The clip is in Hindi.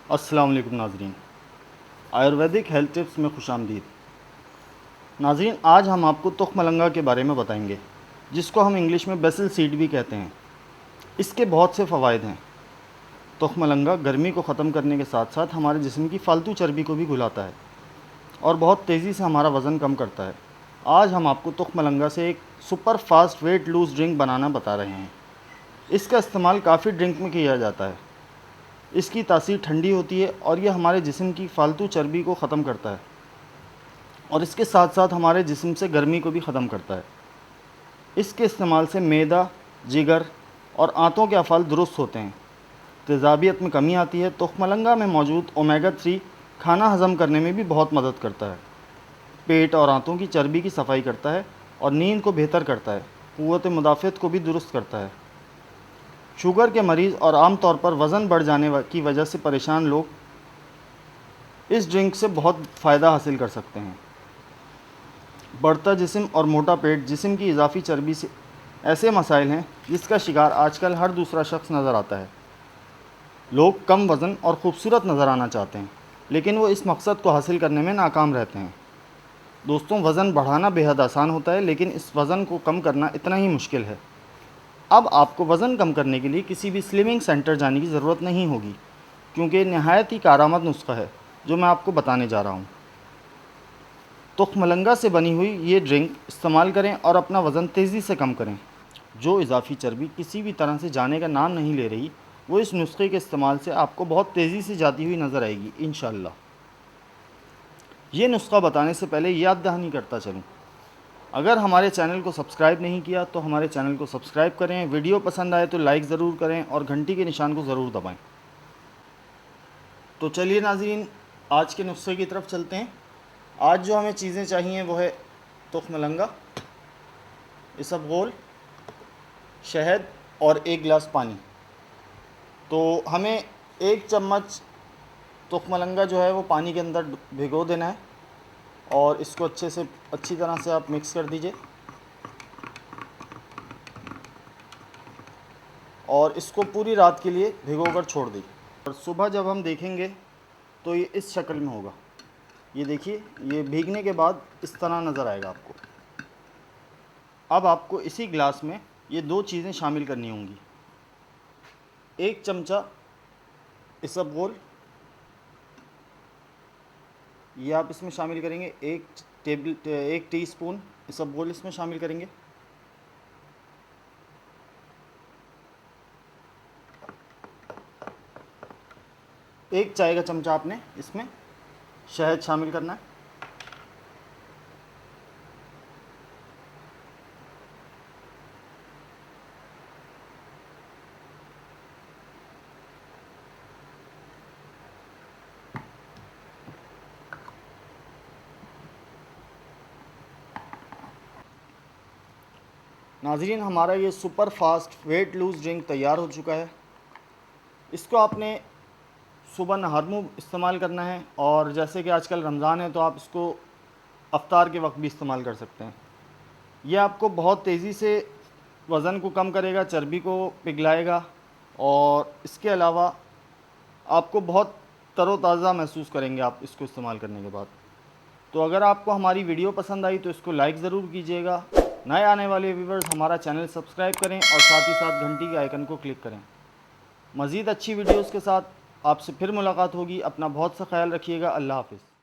अस्सलाम वालेकुम नाज़रीन, आयुर्वेदिक हेल्थ टिप्स में खुशामदीद। नाज़रीन, आज हम आपको तुखमलंगा के बारे में बताएंगे, जिसको हम इंग्लिश में बेसिल सीड भी कहते हैं। इसके बहुत से फ़वाइद हैं। तुखमलंगा गर्मी को ख़त्म करने के साथ साथ हमारे जिस्म की फ़ालतू चर्बी को भी घुलाता है और बहुत तेज़ी से हमारा वज़न कम करता है। आज हम आपको तुखमलंगा से एक super fast weight lose drink बनाना बता रहे हैं। इसका इस्तेमाल काफ़ी ड्रिंक में किया जाता है। इसकी तासीर ठंडी होती है और यह हमारे जिस्म की फ़ालतू चर्बी को ख़त्म करता है और इसके साथ साथ हमारे जिस्म से गर्मी को भी ख़त्म करता है। इसके इस्तेमाल से मैदा, जिगर और आंतों के अफ़ाल दुरुस्त होते हैं, तेज़ाबियत में कमी आती है। तुखमलंगा में मौजूद ओमेगा 3 खाना हज़म करने में भी बहुत मदद करता है, पेट और आंतों की चर्बी की सफाई करता है और नींद को बेहतर करता है, क़ुव्वत मुदाफ़अत को भी दुरुस्त करता है। शुगर के मरीज़ और आम तौर पर वज़न बढ़ जाने की वजह से परेशान लोग इस ड्रिंक से बहुत फ़ायदा हासिल कर सकते हैं। बढ़ता जिस्म और मोटा पेट जिस्म की इजाफ़ी चर्बी से ऐसे मसाइल हैं जिसका शिकार आजकल हर दूसरा शख्स नज़र आता है। लोग कम वज़न और ख़ूबसूरत नज़र आना चाहते हैं, लेकिन वो इस मकसद को हासिल करने में नाकाम रहते हैं। दोस्तों, वज़न बढ़ाना बेहद आसान होता है, लेकिन इस वज़न को कम करना इतना ही मुश्किल है। अब आपको वज़न कम करने के लिए किसी भी स्लिमिंग सेंटर जाने की ज़रूरत नहीं होगी, क्योंकि नहायत ही कारआमद नुस्खा है जो मैं आपको बताने जा रहा हूँ। तुखमलंगा से बनी हुई ये ड्रिंक इस्तेमाल करें और अपना वज़न तेज़ी से कम करें। जो इजाफ़ी चर्बी किसी भी तरह से जाने का नाम नहीं ले रही, वो इस नुस्खे के इस्तेमाल से आपको बहुत तेज़ी से जाती हुई नज़र आएगी इंशाअल्लाह। ये नुस्खा बताने से पहले याद दहानी करता चलूँ, अगर हमारे चैनल को सब्सक्राइब नहीं किया तो हमारे चैनल को सब्सक्राइब करें, वीडियो पसंद आए तो लाइक ज़रूर करें और घंटी के निशान को ज़रूर दबाएं। तो चलिए नाज़रीन, आज के नुस्खे की तरफ चलते हैं। आज जो हमें चीज़ें चाहिए वो है तुखमलंगा, इसबगोल, शहद और 1 गिलास पानी। तो हमें 1 चम्मच तुखमलंगा जो है वो पानी के अंदर भिगो देना है और इसको अच्छी तरह से आप मिक्स कर दीजिए और इसको पूरी रात के लिए भिगोकर छोड़ दीजिए। और सुबह जब हम देखेंगे तो ये इस शक्ल में होगा। ये देखिए, ये भीगने के बाद इस तरह नज़र आएगा आपको। अब आपको इसी गिलास में ये 2 चीज़ें शामिल करनी होंगी। 1 चमचा इसबगोल, ये आप इसमें शामिल करेंगे। 1 टीस्पून इसबगोल इसमें शामिल करेंगे। एक चाय का चमचा आपने इसमें शहद शामिल करना है। नाज़रीन, हमारा ये super fast weight lose drink तैयार हो चुका है। इसको आपने सुबह नहारमू इस्तेमाल करना है और जैसे कि आजकल रमज़ान है तो आप इसको अफ्तार के वक्त भी इस्तेमाल कर सकते हैं। यह आपको बहुत तेज़ी से वज़न को कम करेगा, चर्बी को पिघलाएगा और इसके अलावा आपको बहुत तरोताज़ा महसूस करेंगे आप इसको इस्तेमाल करने के बाद। तो अगर आपको हमारी वीडियो पसंद आई तो इसको लाइक ज़रूर कीजिएगा। नए आने वाले व्यूवर्स हमारा चैनल सब्सक्राइब करें और साथ ही साथ घंटी के आइकन को क्लिक करें। मज़ीद अच्छी वीडियोज़ के साथ आपसे फिर मुलाकात होगी। अपना बहुत सा ख्याल रखिएगा। अल्लाह हाफ़िज़।